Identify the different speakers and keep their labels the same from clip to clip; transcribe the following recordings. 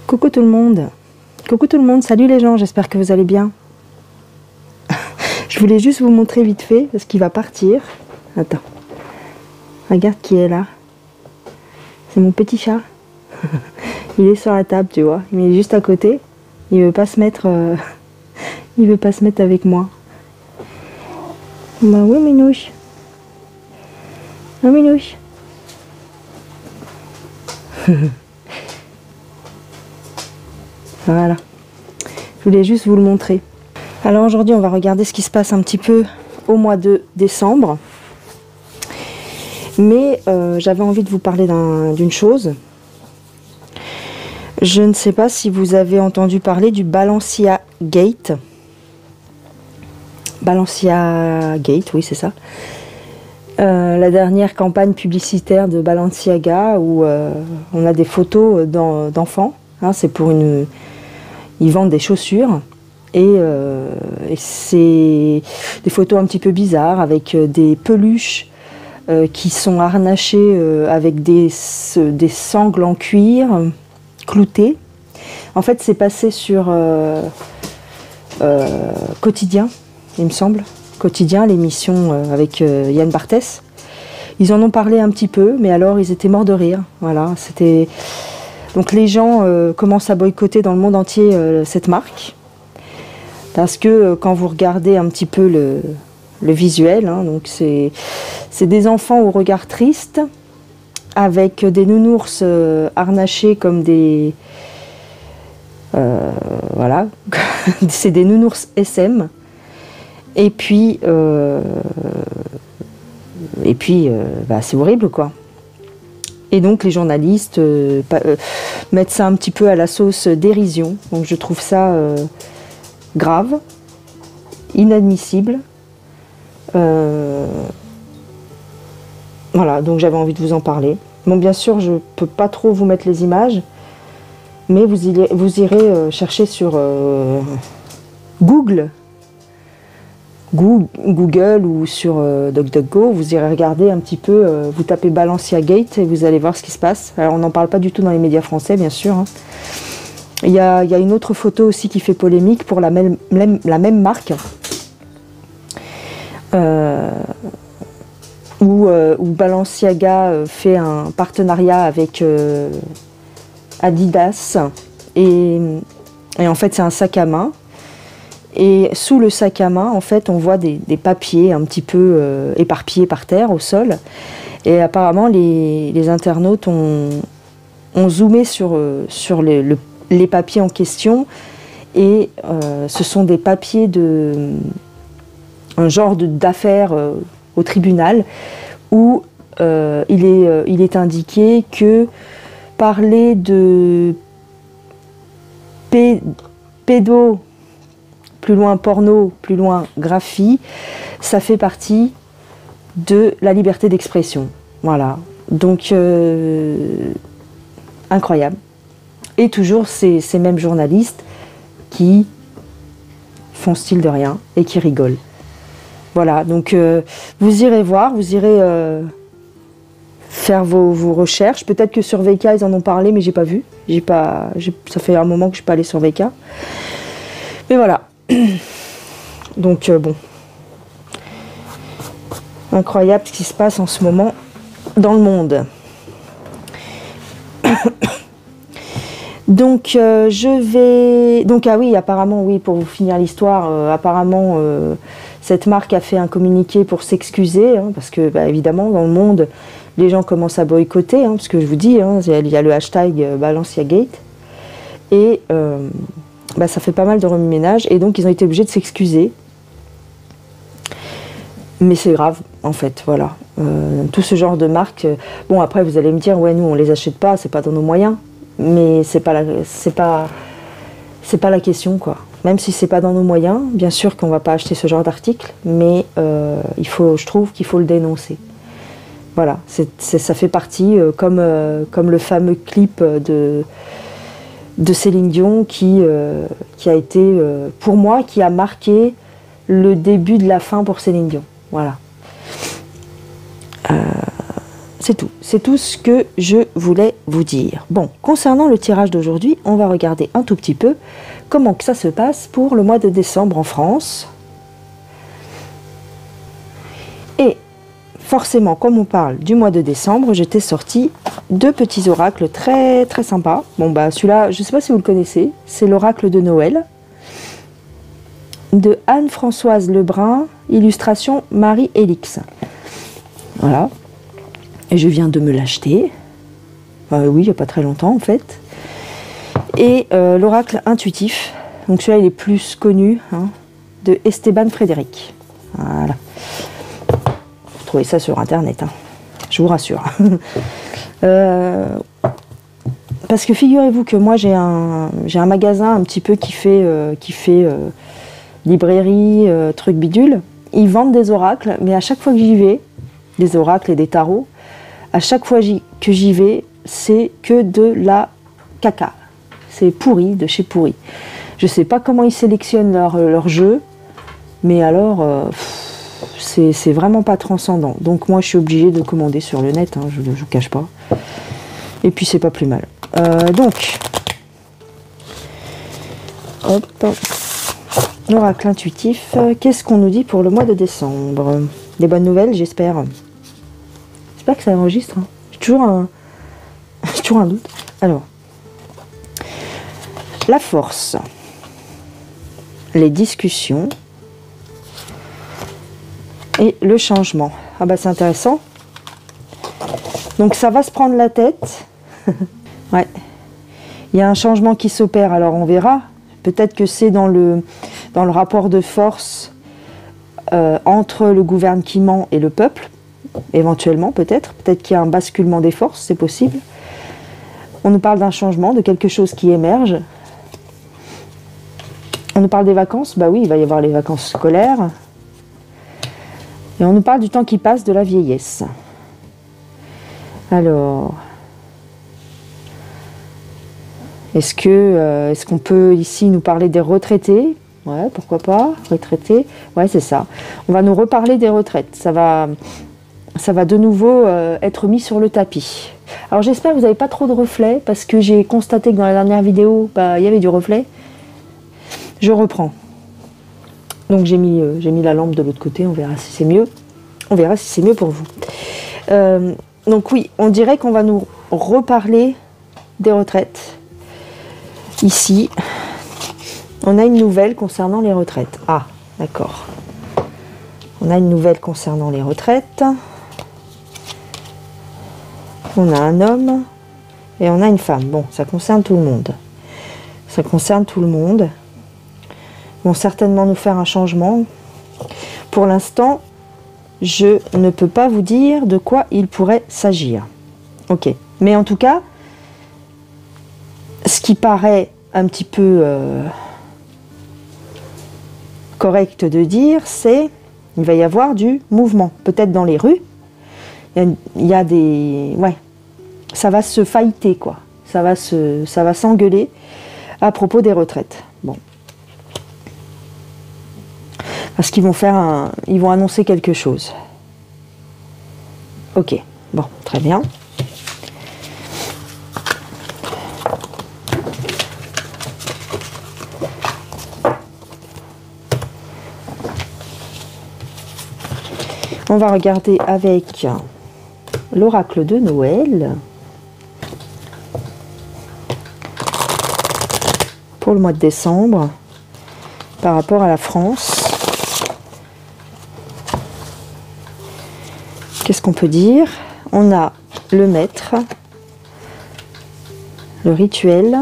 Speaker 1: Coucou tout le monde. Coucou tout le monde, salut les gens, j'espère que vous allez bien. Je voulais juste vous montrer vite fait parce qu'il va partir. Attends. Regarde qui est là. C'est mon petit chat. Il est sur la table, tu vois. Il est juste à côté. Il veut pas se mettre il veut pas se mettre avec moi. Bah oui, Minouche. Ah, Minouche. Voilà. Je voulais juste vous le montrer. Alors aujourd'hui, on va regarder ce qui se passe un petit peu au mois de décembre. Mais j'avais envie de vous parler d'une chose. Je ne sais pas si vous avez entendu parler du Balenciaga Gate. Balenciaga Gate, oui, c'est ça. La dernière campagne publicitaire de Balenciaga où on a des photos d'enfants. Hein, c'est pour une... Ils vendent des chaussures et c'est des photos un petit peu bizarres avec des peluches qui sont harnachées avec des sangles en cuir cloutées. En fait, c'est passé sur Quotidien, il me semble. Quotidien, l'émission avec Yann Barthès. Ils en ont parlé un petit peu, mais alors ils étaient morts de rire. Voilà, c'était... Donc les gens commencent à boycotter dans le monde entier cette marque. Parce que quand vous regardez un petit peu le visuel, hein, donc c'est des enfants au regard triste, avec des nounours harnachés comme des... voilà, c'est des nounours SM. Et puis c'est horrible, quoi. Et donc les journalistes mettent ça un petit peu à la sauce dérision. Donc je trouve ça grave, inadmissible. Voilà, donc j'avais envie de vous en parler. Bon, bien sûr, je ne peux pas trop vous mettre les images, mais vous irez chercher sur Google ou sur DuckDuckGo, vous irez regarder un petit peu, vous tapez Balenciaga Gate et vous allez voir ce qui se passe. Alors on n'en parle pas du tout dans les médias français, bien sûr. Hein. Il y a une autre photo aussi qui fait polémique pour la même marque, où Balenciaga fait un partenariat avec Adidas, et en fait c'est un sac à main. Et sous le sac à main, en fait, on voit des papiers un petit peu éparpillés par terre, au sol. Et apparemment, les internautes ont zoomé sur les papiers en question. Et ce sont des papiers un genre d'affaires au tribunal, où il est indiqué que parler de pédo, plus loin porno, plus loin graphie, ça fait partie de la liberté d'expression. Voilà, donc incroyable. Et toujours ces mêmes journalistes qui font style de rien et qui rigolent. Voilà, donc vous irez voir, vous irez faire vos recherches. Peut-être que sur VK ils en ont parlé, mais j'ai pas vu. Ça fait un moment que je suis pas allée sur VK. Mais voilà. Donc bon, incroyable ce qui se passe en ce moment dans le monde. Donc ah oui, apparemment, oui, pour vous finir l'histoire, apparemment cette marque a fait un communiqué pour s'excuser, hein, parce que évidemment dans le monde les gens commencent à boycotter, hein, parce que je vous dis, hein, il y a le hashtag Balenciagate, et ça fait pas mal de remue-ménage, et donc ils ont été obligés de s'excuser. Mais c'est grave, en fait, voilà. Tout ce genre de marques... bon, après, vous allez me dire, ouais, nous, on les achète pas, c'est pas dans nos moyens. Mais c'est pas la question, quoi. Même si c'est pas dans nos moyens, bien sûr qu'on va pas acheter ce genre d'article, mais je trouve qu'il faut le dénoncer. Voilà, ça fait partie, comme le fameux clip de Céline Dion qui a été, pour moi, qui a marqué le début de la fin pour Céline Dion. Voilà. c'est tout ce que je voulais vous dire. Bon, concernant le tirage d'aujourd'hui, on va regarder un tout petit peu comment que ça se passe pour le mois de décembre en France. Et forcément, comme on parle du mois de décembre, je t'ai sorti deux petits oracles très très sympas. Bon bah celui-là, je ne sais pas si vous le connaissez, c'est l'oracle de Noël de Anne-Françoise Lebrun, illustration Marie-Élix. Voilà. Et je viens de me l'acheter. Oui, il n'y a pas très longtemps en fait. Et l'oracle intuitif. Donc celui-là, il est plus connu, hein, de Esteban Frédéric. Voilà. Vous trouvez ça sur internet, hein, je vous rassure. Parce que figurez-vous que moi j'ai un magasin un petit peu qui fait librairie, truc bidule. Ils vendent des oracles, mais à chaque fois que j'y vais, des oracles et des tarots, à chaque fois que j'y vais, c'est que de la caca. C'est pourri, de chez pourri. Je sais pas comment ils sélectionnent leur jeu, mais alors c'est vraiment pas transcendant. Donc moi je suis obligée de commander sur le net, hein, je vous cache pas. Et puis c'est pas plus mal. Donc, hop, l'oracle intuitif, qu'est-ce qu'on nous dit pour le mois de décembre? Des bonnes nouvelles, j'espère. J'espère que ça enregistre. Hein. J'ai toujours un doute. Alors, la force, les discussions et le changement. Ah bah c'est intéressant. Donc ça va se prendre la tête. Ouais. Il y a un changement qui s'opère, alors on verra. Peut-être que c'est dans le rapport de force entre le gouvernement et le peuple, éventuellement peut-être. Peut-être qu'il y a un basculement des forces, c'est possible. On nous parle d'un changement, de quelque chose qui émerge. On nous parle des vacances, bah oui, il va y avoir les vacances scolaires. Et on nous parle du temps qui passe, de la vieillesse. Alors, est-ce qu'on peut ici nous parler des retraités? Ouais, pourquoi pas, retraités. Ouais, c'est ça. On va nous reparler des retraites. Ça va de nouveau être mis sur le tapis. Alors j'espère que vous n'avez pas trop de reflets, parce que j'ai constaté que dans la dernière vidéo, il y avait du reflet. Je reprends. Donc j'ai mis la lampe de l'autre côté, on verra si c'est mieux. On verra si c'est mieux pour vous. Donc oui, on dirait qu'on va nous reparler des retraites. Ici, on a une nouvelle concernant les retraites. Ah, d'accord. On a une nouvelle concernant les retraites. On a un homme et on a une femme. Bon, ça concerne tout le monde. Ça concerne tout le monde. Ils vont certainement nous faire un changement. Pour l'instant, je ne peux pas vous dire de quoi il pourrait s'agir. Ok. Mais en tout cas, ce qui paraît un petit peu correct de dire, c'est il va y avoir du mouvement. Peut-être dans les rues. Il y a des... Ouais. Ça va se fighter, quoi. Ça va s'engueuler à propos des retraites. Bon. Parce qu'ils vont ils vont annoncer quelque chose. Ok, bon, très bien. On va regarder avec l'oracle de Noël pour le mois de décembre par rapport à la France. Qu'est-ce qu'on peut dire? On a le maître, le rituel,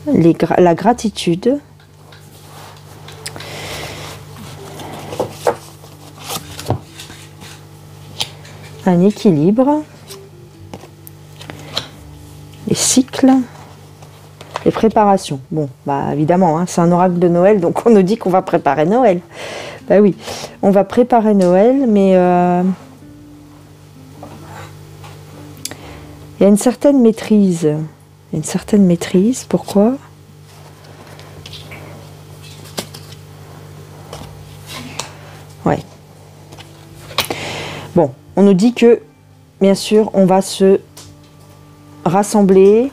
Speaker 1: la gratitude, un équilibre, les cycles, les préparations. Bon, bah évidemment, hein, c'est un oracle de Noël, donc on nous dit qu'on va préparer Noël. Bah oui, on va préparer Noël, mais il y a une certaine maîtrise. Il y a une certaine maîtrise, pourquoi? Ouais. Bon, On nous dit que, bien sûr, on va se rassembler,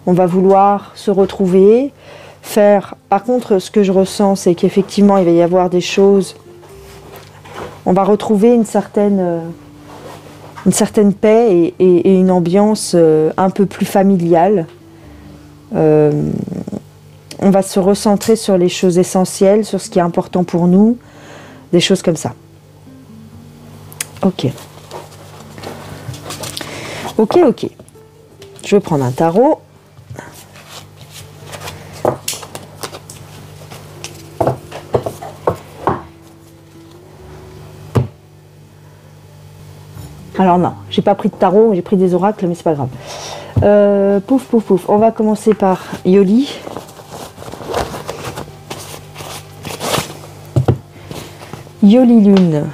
Speaker 1: on va vouloir se retrouver, faire... Par contre, ce que je ressens, c'est qu'effectivement, il va y avoir des choses... On va retrouver une certaine paix et une ambiance un peu plus familiale. On va se recentrer sur les choses essentielles, sur ce qui est important pour nous, des choses comme ça. Ok. Ok, ok. Je vais prendre un tarot. Alors non, j'ai pas pris de tarot, j'ai pris des oracles, mais c'est pas grave. Pouf, pouf, pouf. On va commencer par Yoli. Yoli Lune.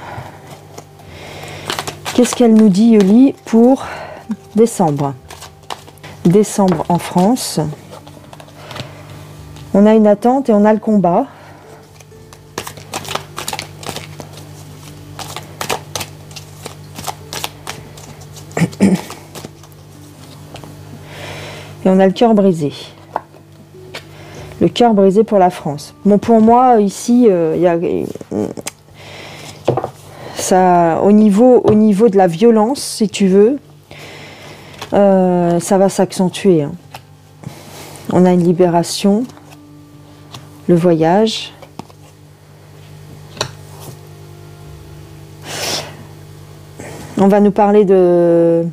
Speaker 1: Qu'est-ce qu'elle nous dit, Yoli, pour décembre? Décembre en France. On a une attente et on a le combat. Et on a le cœur brisé. Le cœur brisé pour la France. Bon, pour moi, ici, il y a... Ça, au niveau de la violence, si tu veux, ça va s'accentuer. Hein. On a une libération, le voyage. On va nous parler de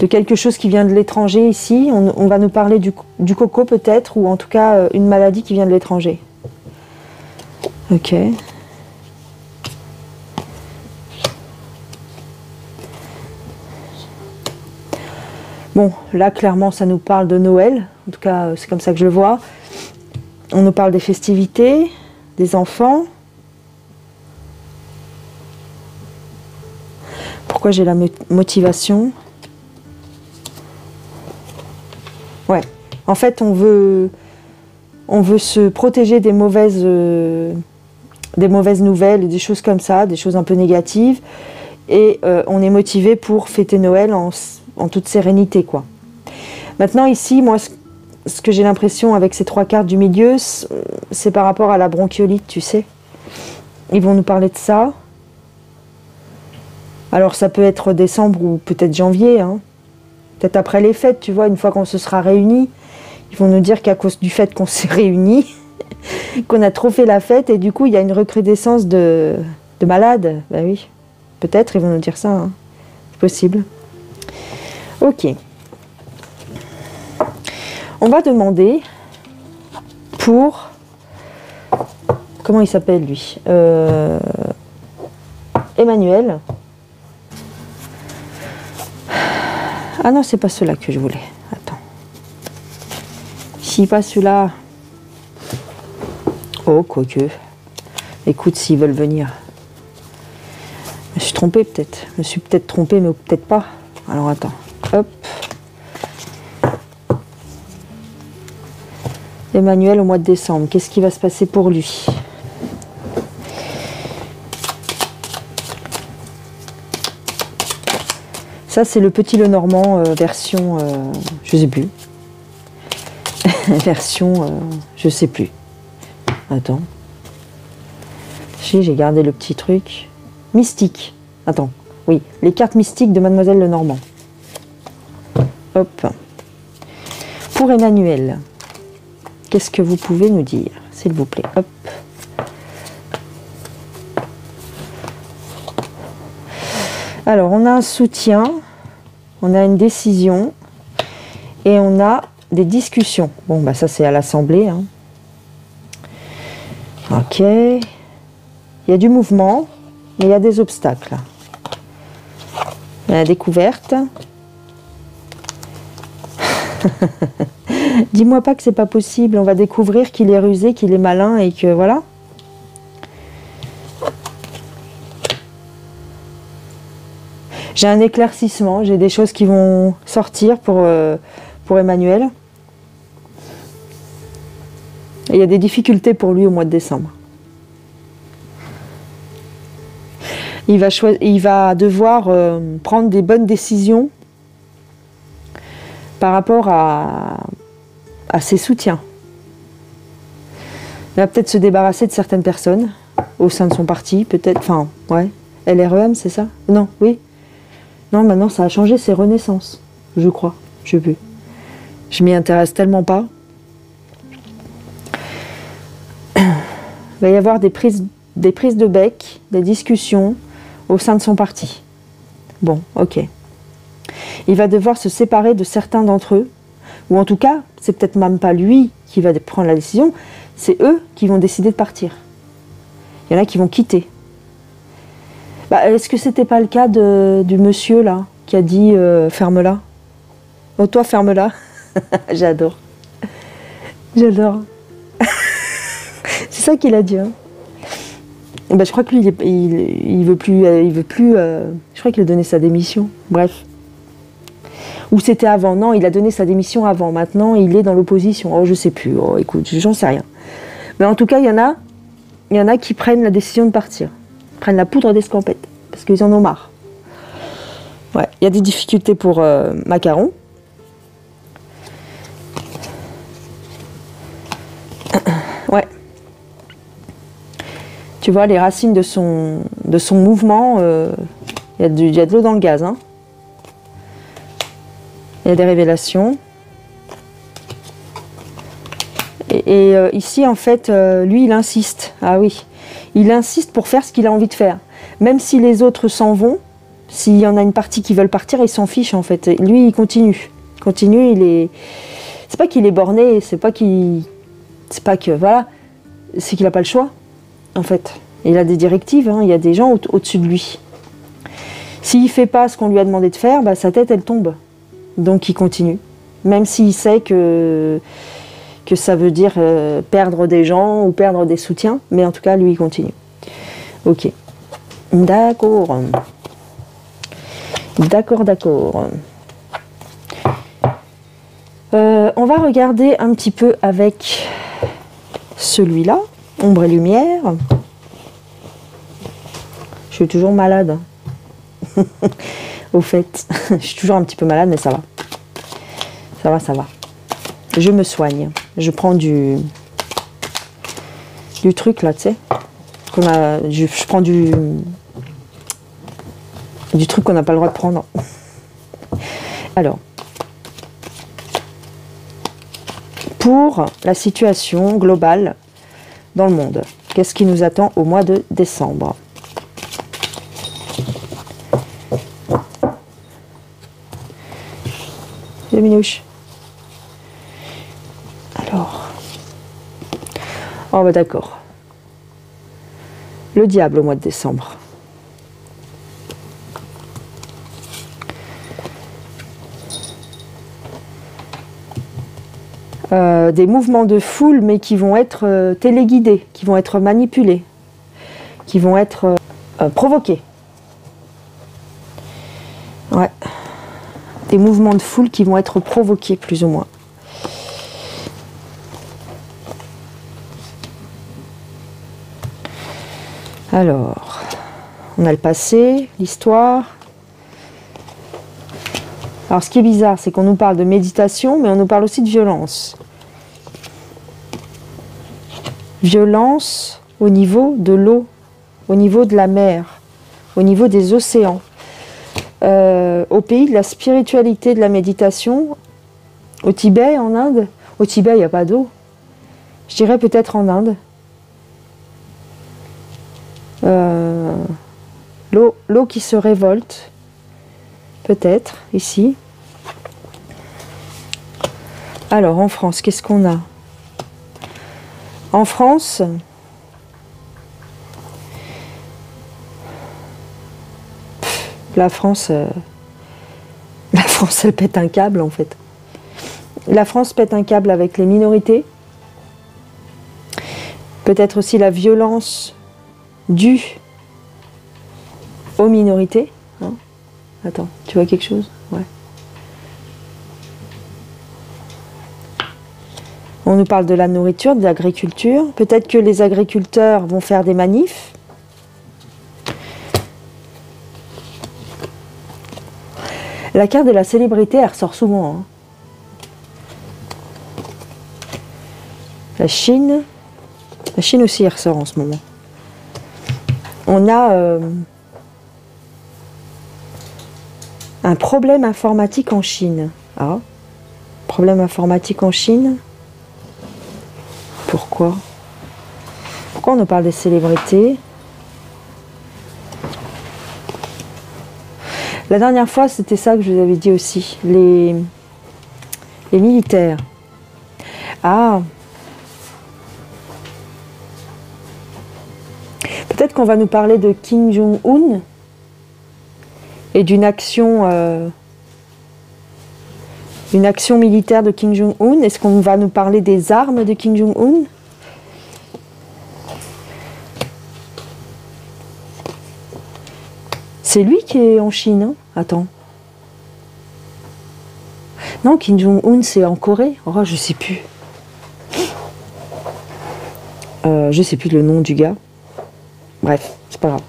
Speaker 1: quelque chose qui vient de l'étranger ici. On va nous parler du coco peut-être, ou en tout cas une maladie qui vient de l'étranger. Ok. Bon, là, clairement, ça nous parle de Noël. En tout cas, c'est comme ça que je le vois. On nous parle des festivités, des enfants. Pourquoi j'ai la motivation? Ouais. En fait, on veut se protéger des mauvaises nouvelles, des choses comme ça, des choses un peu négatives. Et on est motivé pour fêter Noël en toute sérénité, quoi. Maintenant, ici, moi, ce que j'ai l'impression avec ces trois cartes du milieu, c'est par rapport à la bronchiolite, tu sais. Ils vont nous parler de ça. Alors, ça peut être décembre ou peut-être janvier, hein. Peut-être après les fêtes, tu vois, une fois qu'on se sera réunis, ils vont nous dire qu'à cause du fait qu'on s'est réunis, qu'on a trop fait la fête, et du coup, il y a une recrudescence de malades. Ben oui, peut-être, ils vont nous dire ça, hein. C'est possible. Ok. On va demander pour... Comment il s'appelle, lui? Emmanuel. Ah non, c'est pas celui-là que je voulais. Attends. Si pas celui-là... Oh, quoique. Écoute, s'ils veulent venir. Je me suis trompée peut-être. Je me suis peut-être trompée, mais peut-être pas. Alors attends. Hop. Emmanuel au mois de décembre. Qu'est-ce qui va se passer pour lui? Ça, c'est le Petit Lenormand version... je sais plus. Version... je sais plus. Attends. J'ai gardé le petit truc. Mystique. Attends. Oui, les cartes mystiques de Mademoiselle Lenormand. Hop. Pour Emmanuel, qu'est-ce que vous pouvez nous dire, s'il vous plaît? Hop. Alors, on a un soutien, on a une décision et on a des discussions. Bon, bah ça, c'est à l'Assemblée. Hein. Ok. Il y a du mouvement, mais il y a des obstacles. Il y a la découverte. Dis-moi pas que c'est pas possible. On va découvrir qu'il est rusé, qu'il est malin et que voilà. J'ai un éclaircissement. J'ai des choses qui vont sortir pour Emmanuel. Et il y a des difficultés pour lui au mois de décembre. Il va devoir prendre des bonnes décisions par rapport à ses soutiens. Il va peut-être se débarrasser de certaines personnes au sein de son parti, peut-être, enfin, ouais, LREM, c'est ça? Non, oui. Non, maintenant ça a changé, c'est Renaissance, je crois, je sais plus. Je m'y intéresse tellement pas. Il va y avoir des prises de bec, des discussions au sein de son parti. Bon, ok. Il va devoir se séparer de certains d'entre eux, ou en tout cas, c'est peut-être même pas lui qui va prendre la décision, c'est eux qui vont décider de partir. Il y en a qui vont quitter. Bah, est-ce que c'était pas le cas du monsieur là, qui a dit ferme-la? Oh toi ferme-la. J'adore. J'adore. C'est ça qu'il a dit. Hein. Bah, je crois que lui, il veut plus. Je crois qu'il a donné sa démission. Bref. Ou c'était avant? Non, il a donné sa démission avant. Maintenant, il est dans l'opposition. Oh, je sais plus. Oh, écoute, j'en sais rien. Mais en tout cas, il y en a qui prennent la décision de partir. Ils prennent la poudre d'escampette. Parce qu'ils en ont marre. Ouais, il y a des difficultés pour Macaron. Ouais. Tu vois, les racines de son mouvement, il y a de l'eau dans le gaz. Hein. Il y a des révélations. Et ici, en fait, lui, il insiste. Ah oui. Il insiste pour faire ce qu'il a envie de faire. Même si les autres s'en vont, s'il y en a une partie qui veulent partir, il s'en fiche, en fait. Lui, il continue. Il continue, il est... C'est pas qu'il est borné, c'est pas que... Voilà. C'est qu'il n'a pas le choix, en fait. Il a des directives, hein. Il y a des gens au-dessus de lui. S'il ne fait pas ce qu'on lui a demandé de faire, bah, sa tête, elle tombe. Donc, il continue. Même s'il sait que ça veut dire perdre des gens ou perdre des soutiens. Mais en tout cas, lui, il continue. Ok. D'accord. D'accord. On va regarder un petit peu avec celui-là, Ombre et Lumière. Je suis toujours malade. Au fait, je suis toujours un petit peu malade, mais ça va. Ça va. Je me soigne. Je prends du truc là, tu sais. Je prends du truc qu'on n'a pas le droit de prendre. Alors, pour la situation globale dans le monde, qu'est-ce qui nous attend au mois de décembre? Les minouches. Alors. Oh bah d'accord. Le diable au mois de décembre. Des mouvements de foule, mais qui vont être téléguidés, qui vont être manipulés, qui vont être provoqués. Ouais. Des mouvements de foule qui vont être provoqués, plus ou moins. Alors, on a le passé, l'histoire. Alors, ce qui est bizarre, c'est qu'on nous parle de méditation, mais on nous parle aussi de violence. Violence au niveau de l'eau, au niveau de la mer, au niveau des océans. Au pays de la spiritualité, de la méditation, au Tibet, en Inde. Au Tibet, il n'y a pas d'eau. Je dirais peut-être en Inde. L'eau qui se révolte, peut-être, ici. Alors, en France, qu'est-ce qu'on a? En France, la France, elle pète un câble, en fait. La France pète un câble avec les minorités. Peut-être aussi la violence due aux minorités. Hein? Attends, tu vois quelque chose? Ouais. On nous parle de la nourriture, de l'agriculture. Peut-être que les agriculteurs vont faire des manifs. La carte de la célébrité, elle ressort souvent. Hein. La Chine aussi, elle ressort en ce moment. On a un problème informatique en Chine. Ah, problème informatique en Chine. Pourquoi? Pourquoi on nous parle des célébrités? La dernière fois, c'était ça que je vous avais dit aussi. Les militaires. Ah. Peut-être qu'on va nous parler de Kim Jong-un et d'une action, une action militaire de Kim Jong-un. Est-ce qu'on va nous parler des armes de Kim Jong-un? C'est lui qui est en Chine, hein? Attends. Non, Kim Jong-un, c'est en Corée. Oh, je sais plus. Je sais plus le nom du gars. Bref, c'est pas grave.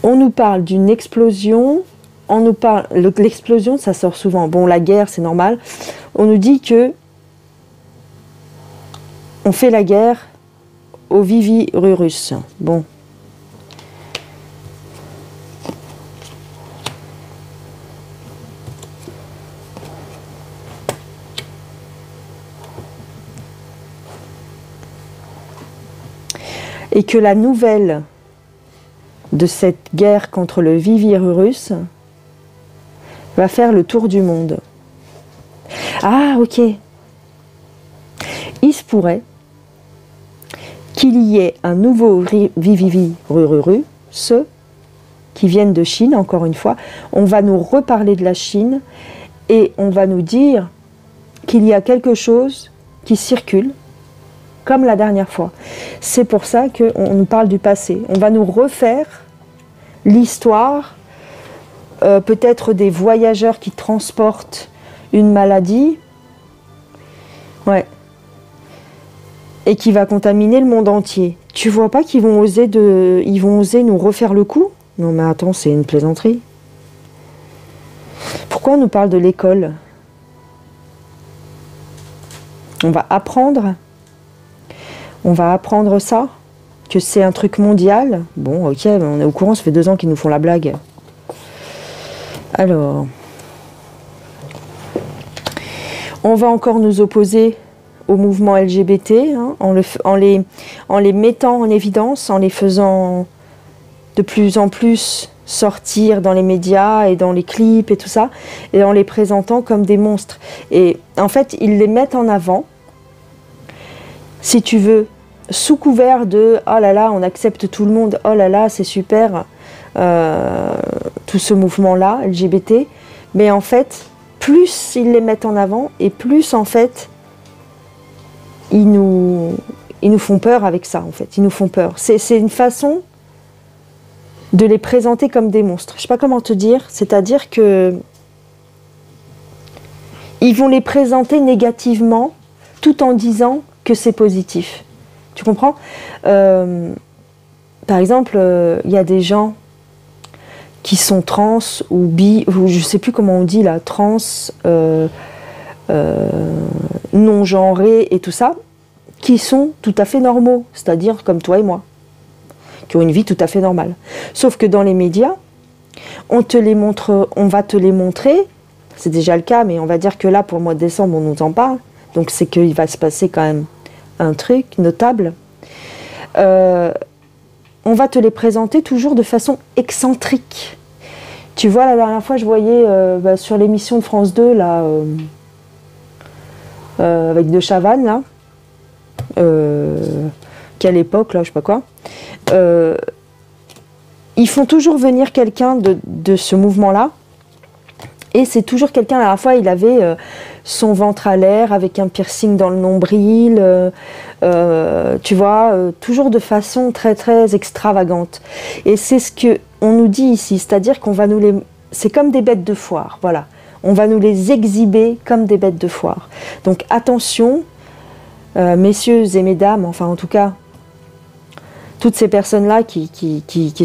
Speaker 1: On nous parle d'une explosion. On nous parle... L'explosion, ça sort souvent. Bon, la guerre, c'est normal. On nous dit que on fait la guerre aux Vivi-Russes. Bon. Et que la nouvelle de cette guerre contre le Vivi-Russe va faire le tour du monde. Ah, ok. Il se pourrait qu'il y ait un nouveau Vivi-Russe qui viennent de Chine, encore une fois. On va nous reparler de la Chine et on va nous dire qu'il y a quelque chose qui circule comme la dernière fois. C'est pour ça qu'on nous parle du passé. On va nous refaire l'histoire, peut-être des voyageurs qui transportent une maladie, ouais, et qui va contaminer le monde entier. Tu vois pas qu'ils vont oser nous refaire le coup? Non mais attends, c'est une plaisanterie. Pourquoi on nous parle de l'école? On va apprendre ça, que c'est un truc mondial. Bon, ok, on est au courant, ça fait 2 ans qu'ils nous font la blague. Alors, on va encore nous opposer au mouvement LGBT, hein, en les mettant en évidence, en les faisant de plus en plus sortir dans les médias et dans les clips et tout ça, et en les présentant comme des monstres. Et en fait, ils les mettent en avant, si tu veux, sous couvert de « oh là là, on accepte tout le monde, oh là là, c'est super », tout ce mouvement-là, LGBT. Mais en fait, plus ils les mettent en avant, et plus en fait, ils nous font peur avec ça, en fait. Ils nous font peur. C'est une façon de les présenter comme des monstres. Je ne sais pas comment te dire, c'est-à-dire que ils vont les présenter négativement, tout en disant que c'est positif. Tu comprends? Par exemple, il y a des gens qui sont trans ou bi, ou je ne sais plus comment on dit là, trans, non-genrés et tout ça, qui sont tout à fait normaux, c'est-à-dire comme toi et moi, qui ont une vie tout à fait normale. Sauf que dans les médias, on va te les montrer, c'est déjà le cas, mais on va dire que là, pour le mois de décembre, on nous en parle, donc c'est qu'il va se passer quand même un truc notable. On va te les présenter toujours de façon excentrique. Tu vois, la dernière fois, je voyais sur l'émission de France 2, là, avec De Chavannes, là, quelle époque, là, je sais pas quoi. Ils font toujours venir quelqu'un de ce mouvement-là, et c'est toujours quelqu'un, à la fois, il avait son ventre à l'air, avec un piercing dans le nombril, tu vois, toujours de façon très, très extravagante. Et c'est ce qu'on nous dit ici, c'est-à-dire qu'on va nous les... C'est comme des bêtes de foire, voilà. On va nous les exhiber comme des bêtes de foire. Donc attention, messieurs et mesdames, enfin en tout cas, toutes ces personnes-là qui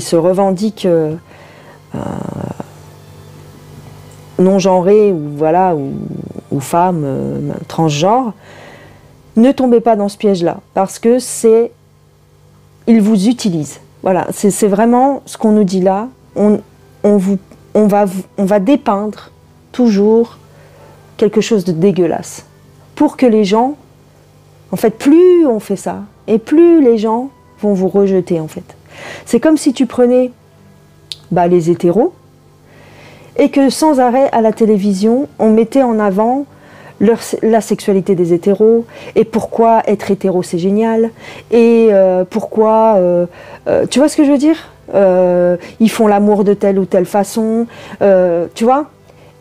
Speaker 1: se revendiquent non-genrées ou, voilà, ou femmes transgenres, ne tombez pas dans ce piège-là, parce que ils vous utilisent. Voilà, c'est vraiment ce qu'on nous dit là. On va dépeindre toujours quelque chose de dégueulasse. Pour que les gens, en fait, plus on fait ça, et plus les gens vont vous rejeter, en fait. C'est comme si tu prenais les hétéros, et que sans arrêt à la télévision, on mettait en avant la sexualité des hétéros, et pourquoi être hétéro c'est génial, et pourquoi, tu vois ce que je veux dire, ils font l'amour de telle ou telle façon, tu vois,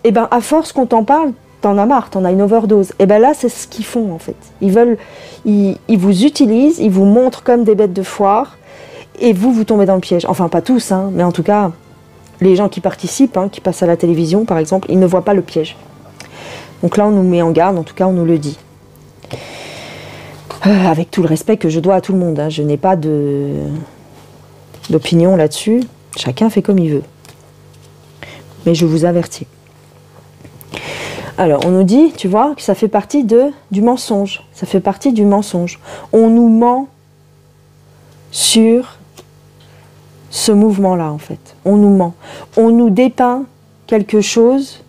Speaker 1: et bien à force qu'on t'en parle, t'en as marre, t'en as une overdose, et bien là c'est ce qu'ils font en fait, ils vous utilisent, ils vous montrent comme des bêtes de foire, et vous tombez dans le piège, enfin pas tous, hein, mais en tout cas, les gens qui participent, hein, qui passent à la télévision par exemple, ils ne voient pas le piège. Donc là, on nous met en garde, en tout cas, on nous le dit. Avec tout le respect que je dois à tout le monde, hein. Je n'ai pas d'opinion là-dessus. Chacun fait comme il veut. Mais je vous avertis. Alors, on nous dit, tu vois, que ça fait partie du mensonge. Ça fait partie du mensonge. On nous ment sur ce mouvement-là, en fait. On nous ment. On nous dépeint quelque chose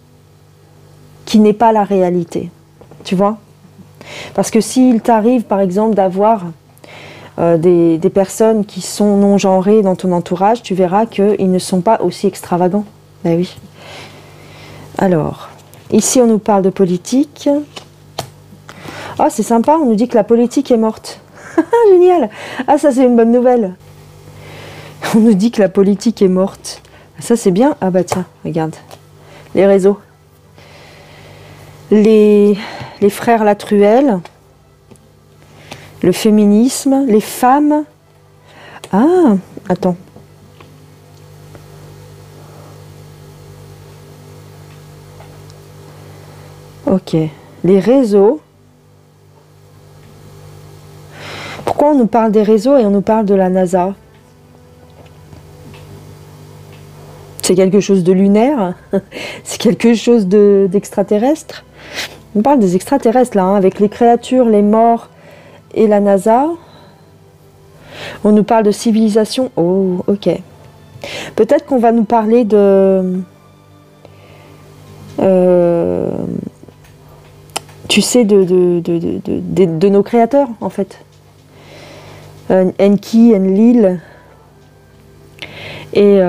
Speaker 1: qui n'est pas la réalité, tu vois. Parce que s'il t'arrive, par exemple, d'avoir des personnes qui sont non-genrées dans ton entourage, tu verras qu'ils ne sont pas aussi extravagants. Ben oui. Alors, ici, on nous parle de politique. Ah, c'est sympa, on nous dit que la politique est morte. Génial. Ah, ça, c'est une bonne nouvelle. On nous dit que la politique est morte. Ça, c'est bien. Ah bah tiens, regarde. Les réseaux. Les frères Latruelle, le féminisme, les femmes. Ah, attends. Ok, les réseaux. Pourquoi on nous parle des réseaux et on nous parle de la NASA? C'est quelque chose de lunaire? C'est quelque chose d'extraterrestre? On parle des extraterrestres là, hein, avec les créatures, les morts et la NASA. On nous parle de civilisation. Oh, ok. Peut-être qu'on va nous parler tu sais, de nos créateurs, en fait. Enki, Enlil et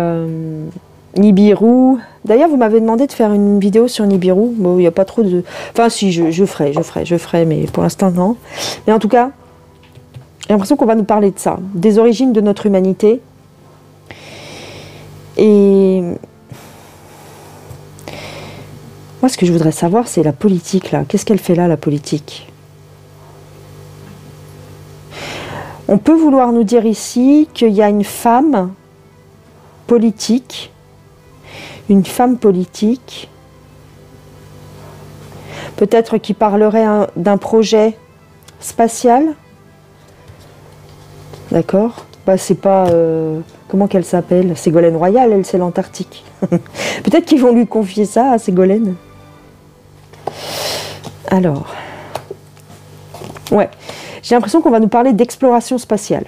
Speaker 1: Nibiru. D'ailleurs, vous m'avez demandé de faire une vidéo sur Nibiru. Bon, il n'y a pas trop de... Enfin, si, je ferai, mais pour l'instant, non. Mais en tout cas, j'ai l'impression qu'on va nous parler de ça, des origines de notre humanité. Et moi, ce que je voudrais savoir, c'est la politique, là. Qu'est-ce qu'elle fait là, la politique? On peut vouloir nous dire ici qu'il y a une femme politique, peut-être qui parlerait d'un projet spatial, d'accord? Bah, c'est pas... comment qu'elle s'appelle? Ségolène Royal, elle, c'est l'Antarctique. Peut-être qu'ils vont lui confier ça à Ségolène. Alors... Ouais, j'ai l'impression qu'on va nous parler d'exploration spatiale.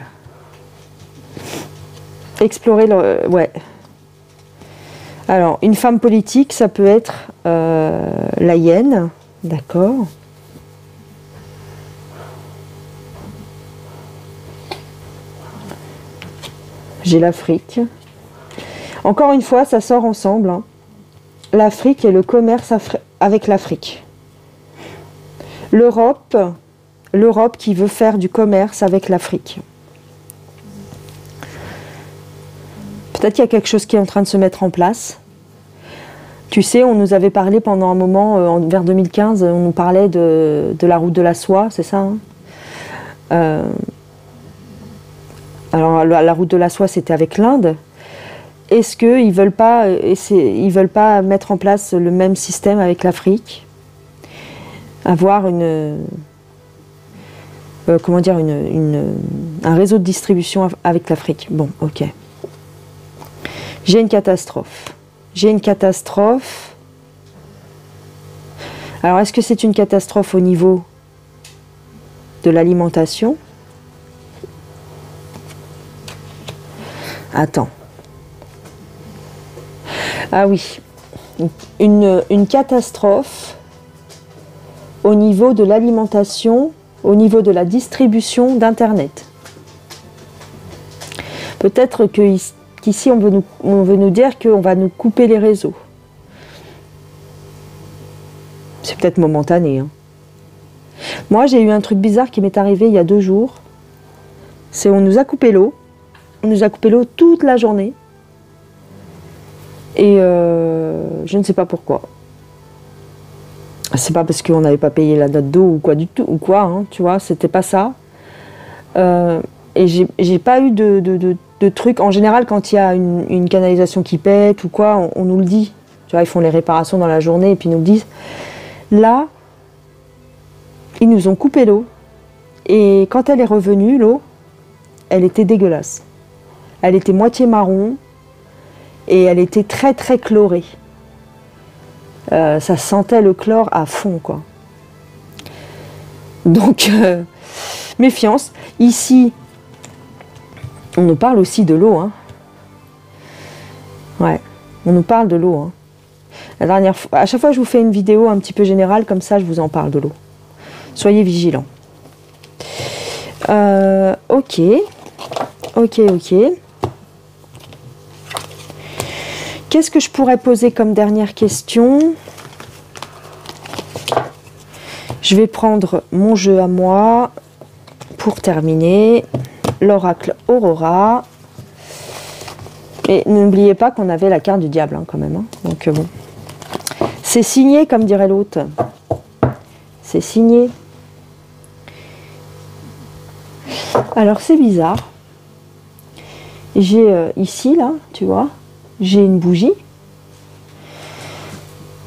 Speaker 1: Explorer le... Ouais. Alors, une femme politique, ça peut être la hyène, d'accord. J'ai l'Afrique. Encore une fois, ça sort ensemble, hein. L'Afrique et le commerce avec l'Afrique. L'Europe qui veut faire du commerce avec l'Afrique. Peut-être qu'il y a quelque chose qui est en train de se mettre en place. Tu sais, on nous avait parlé pendant un moment, vers 2015, on nous parlait de la route de la soie, c'est ça, hein? Alors la route de la soie, c'était avec l'Inde. Est-ce qu'ils veulent pas mettre en place le même système avec l'Afrique? Avoir comment dire, un réseau de distribution avec l'Afrique. Bon, ok. J'ai une catastrophe. Alors, est-ce que c'est une catastrophe au niveau de l'alimentation? Attends. Ah oui. Une catastrophe au niveau de l'alimentation, au niveau de la distribution d'Internet. Peut-être qu'ici, on veut nous dire qu'on va nous couper les réseaux. C'est peut-être momentané. Hein. Moi, j'ai eu un truc bizarre qui m'est arrivé il y a 2 jours. C'est on nous a coupé l'eau. On nous a coupé l'eau toute la journée. Et je ne sais pas pourquoi. C'est pas parce qu'on n'avait pas payé la note d'eau ou quoi du tout, ou quoi, hein, tu vois, c'était pas ça. Et j'ai pas eu de truc. En général, quand il y a une canalisation qui pète ou quoi, on nous le dit. Tu vois, ils font les réparations dans la journée et puis ils nous le disent. Là, ils nous ont coupé l'eau. Et quand elle est revenue, l'eau, elle était dégueulasse. Elle était moitié marron et elle était très très chlorée. Ça sentait le chlore à fond, quoi. Donc, méfiance. Ici, on nous parle aussi de l'eau. Hein. Ouais, on nous parle de l'eau. Hein. La dernière fois, à chaque fois que je vous fais une vidéo un petit peu générale, comme ça, je vous en parle de l'eau. Soyez vigilants. Ok. Qu'est-ce que je pourrais poser comme dernière question? Je vais prendre mon jeu à moi pour terminer. L'oracle Aurora. Et n'oubliez pas qu'on avait la carte du diable hein, quand même. Hein. Donc bon. C'est signé comme dirait l'autre. C'est signé. Alors c'est bizarre. J'ai ici, là, tu vois, j'ai une bougie.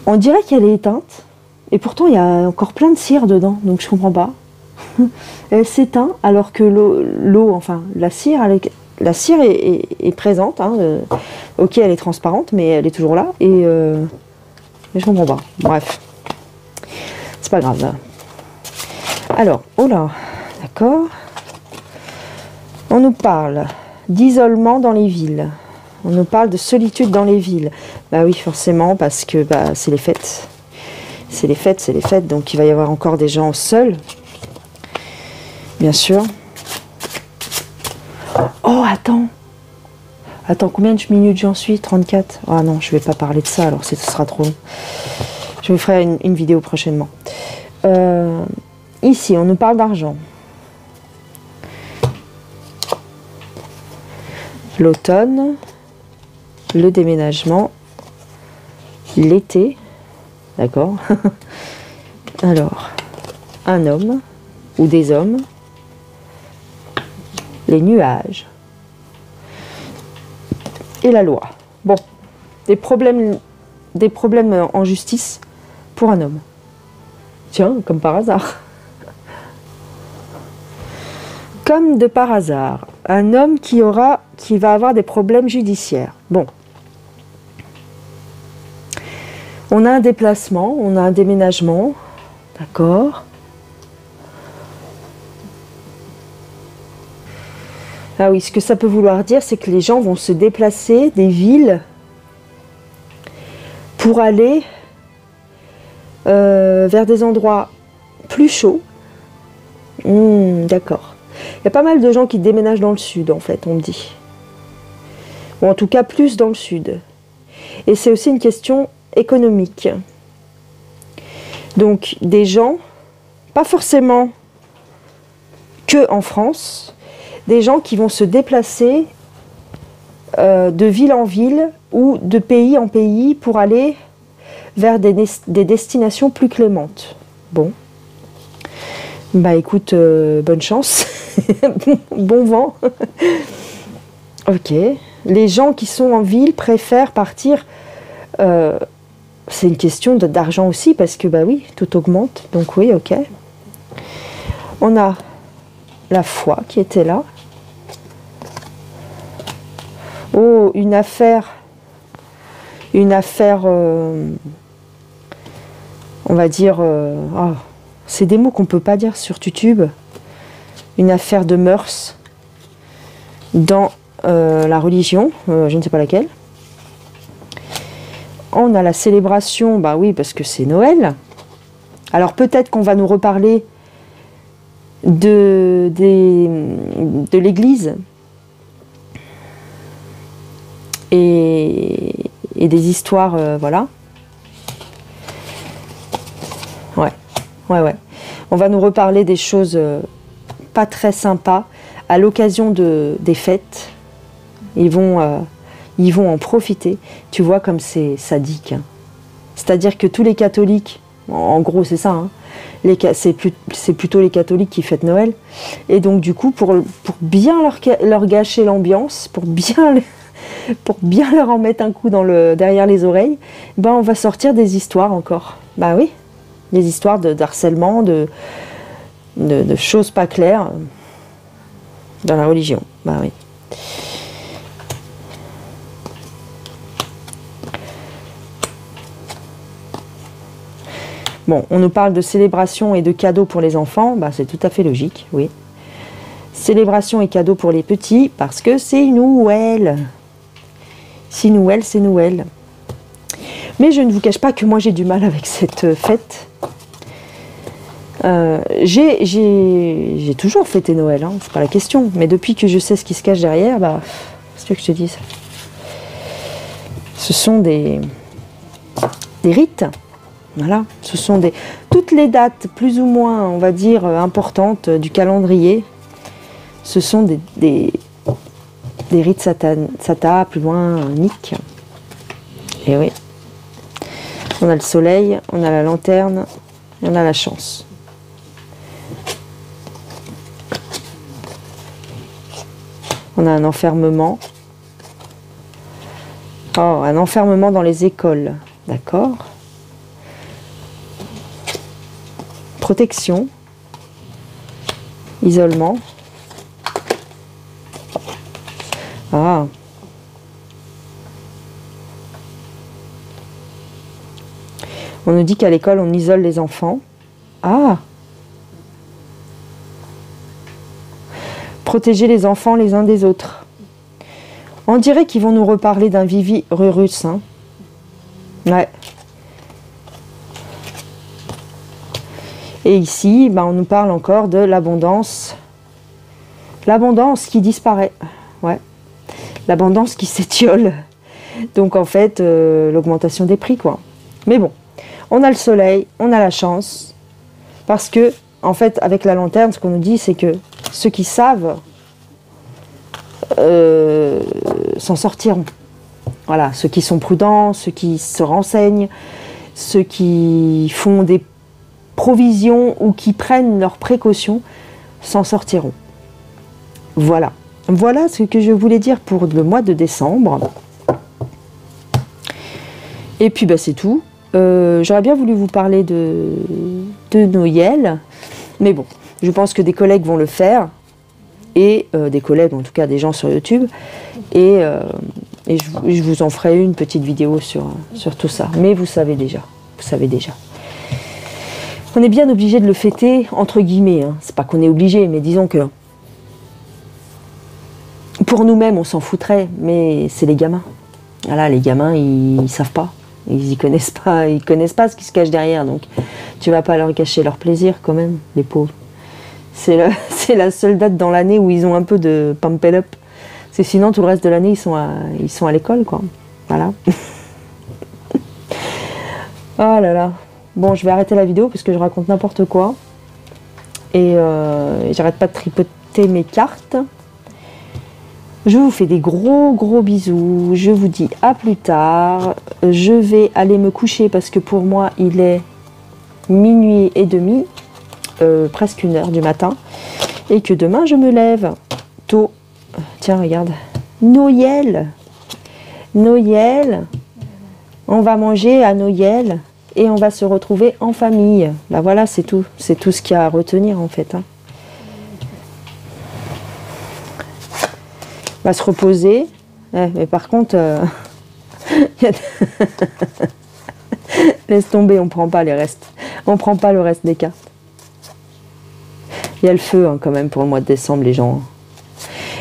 Speaker 1: On dirait qu'elle est éteinte. Et pourtant, il y a encore plein de cire dedans. Donc je comprends pas. Elle s'éteint alors que l'eau, enfin, la cire est présente. Hein, ok, elle est transparente, mais elle est toujours là. Et je comprends pas. Bref. C'est pas grave. Alors, oh là, d'accord. On nous parle d'isolement dans les villes. On nous parle de solitude dans les villes. Bah oui, forcément, parce que bah, c'est les fêtes. C'est les fêtes, donc il va y avoir encore des gens seuls. Bien sûr. Oh, attends. Attends, combien de minutes j'en suis? 34. Ah non, je vais pas parler de ça, alors ce sera trop long. Je vous ferai une vidéo prochainement. Ici, on nous parle d'argent. L'automne, le déménagement, l'été, d'accord. Alors, un homme ou des hommes, les nuages et la loi. Bon, des problèmes en justice pour un homme. Tiens, comme par hasard. Comme de par hasard, un homme qui va avoir des problèmes judiciaires. Bon. On a un déplacement, on a un déménagement, d'accord. Ah oui, ce que ça peut vouloir dire, c'est que les gens vont se déplacer des villes pour aller vers des endroits plus chauds. D'accord. Il y a pas mal de gens qui déménagent dans le sud, en fait, on me dit. Ou en tout cas, plus dans le sud. Et c'est aussi une question économique. Donc, des gens, pas forcément que en France, des gens qui vont se déplacer de ville en ville ou de pays en pays pour aller vers des destinations plus clémentes. Bon. Bah écoute, bonne chance. Bon vent. Ok. Les gens qui sont en ville préfèrent partir. C'est une question d'argent aussi parce que bah oui, tout augmente. Donc oui, ok. On a la foi qui était là. Oh, une affaire on va dire, oh, c'est des mots qu'on ne peut pas dire sur YouTube, une affaire de mœurs dans la religion, je ne sais pas laquelle. On a la célébration, bah oui, parce que c'est Noël. Alors peut-être qu'on va nous reparler de l'Église et des histoires, voilà. Ouais. On va nous reparler des choses pas très sympas à l'occasion des fêtes. Ils vont en profiter. Tu vois comme c'est sadique. Hein. C'est-à-dire que tous les catholiques, en gros c'est ça, hein, c'est plutôt les catholiques qui fêtent Noël. Et donc du coup, pour bien leur gâcher l'ambiance, pour bien leur en mettre un coup derrière les oreilles, ben on va sortir des histoires encore. Bah oui, des histoires d'harcèlement, de choses pas claires dans la religion. Bah oui. Bon, on nous parle de célébration et de cadeaux pour les enfants, bah, c'est tout à fait logique, oui. Célébration et cadeaux pour les petits, parce que c'est Noël. Si Noël, c'est Noël. Mais je ne vous cache pas que moi j'ai du mal avec cette fête. J'ai toujours fêté Noël, hein, c'est pas la question. Mais depuis que je sais ce qui se cache derrière, bah, qu'est-ce que je te dis ça? Ce sont des rites. Voilà, ce sont toutes les dates plus ou moins, on va dire, importantes du calendrier. Ce sont des rites Sata, plus loin, Nick. Et oui. On a le soleil, on a la lanterne, et on a la chance. On a un enfermement. Oh, un enfermement dans les écoles. D'accord. Protection, isolement. Ah. On nous dit qu'à l'école, on isole les enfants. Ah. Protéger les enfants les uns des autres. On dirait qu'ils vont nous reparler d'un Vivi Rurus. Hein. Ouais. Et ici, ben, on nous parle encore de l'abondance. L'abondance qui disparaît. Ouais. L'abondance qui s'étiole. Donc en fait, l'augmentation des prix, quoi. Mais bon, on a le soleil, on a la chance. Parce que, en fait, avec la lanterne, ce qu'on nous dit, c'est que ceux qui savent s'en sortiront. Voilà, ceux qui sont prudents, ceux qui se renseignent, ceux qui font des provisions ou qui prennent leurs précautions s'en sortiront. Voilà. Voilà ce que je voulais dire pour le mois de décembre. Et puis bah, c'est tout. J'aurais bien voulu vous parler de Noël, mais bon, je pense que des collègues vont le faire, et des collègues, en tout cas des gens sur YouTube, et je vous en ferai une petite vidéo sur tout ça. Mais vous savez déjà. On est bien obligé de le fêter, entre guillemets. Hein. C'est pas qu'on est obligé, mais disons que pour nous-mêmes, on s'en foutrait, mais c'est les gamins. Voilà, les gamins, ils savent pas. Ils connaissent pas ce qui se cache derrière. Donc, tu vas pas leur gâcher leur plaisir, quand même, les pauvres. C'est la seule date dans l'année où ils ont un peu de pump it up. C'est sinon, tout le reste de l'année, ils sont à l'école, quoi. Voilà. Oh là là. Bon, je vais arrêter la vidéo parce que je raconte n'importe quoi. Et j'arrête pas de tripoter mes cartes. Je vous fais des gros bisous. Je vous dis à plus tard. Je vais aller me coucher parce que pour moi, il est minuit et demi. Presque 1h du matin. Et que demain, je me lève tôt. Tiens, regarde. Noël. On va manger à Noël. Et on va se retrouver en famille. Bah voilà, c'est tout. C'est tout ce qu'il y a à retenir, en fait. Hein. On va se reposer. Mais par contre, Laisse tomber, on prend pas les restes. On prend pas le reste des cartes. Il y a le feu hein, quand même pour le mois de décembre, les gens.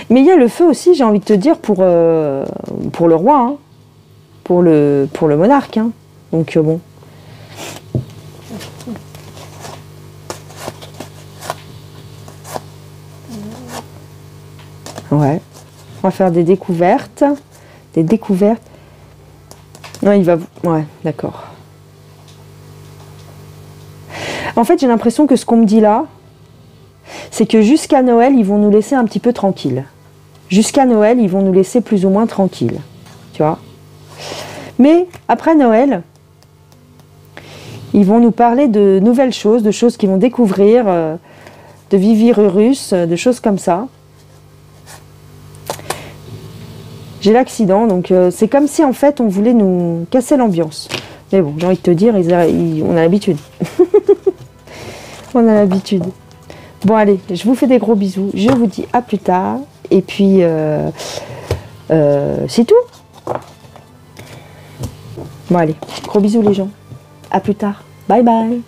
Speaker 1: Mais il y a le feu aussi, j'ai envie de te dire, pour le roi, hein, pour le monarque. Hein. Donc bon. Ouais. On va faire des découvertes. Des découvertes. Non, il va... Ouais, d'accord. En fait, j'ai l'impression que ce qu'on me dit là, c'est que jusqu'à Noël, ils vont nous laisser un petit peu tranquilles. Jusqu'à Noël, ils vont nous laisser plus ou moins tranquilles. Tu vois ? Mais après Noël, ils vont nous parler de nouvelles choses, de choses qu'ils vont découvrir, de vivirus, de choses comme ça. J'ai l'accident, donc c'est comme si en fait on voulait nous casser l'ambiance. Mais bon, j'ai envie de te dire, on a l'habitude. On a l'habitude. Bon allez, je vous fais des gros bisous. Je vous dis à plus tard. Et puis, c'est tout. Bon allez, gros bisous les gens. À plus tard. Bye bye.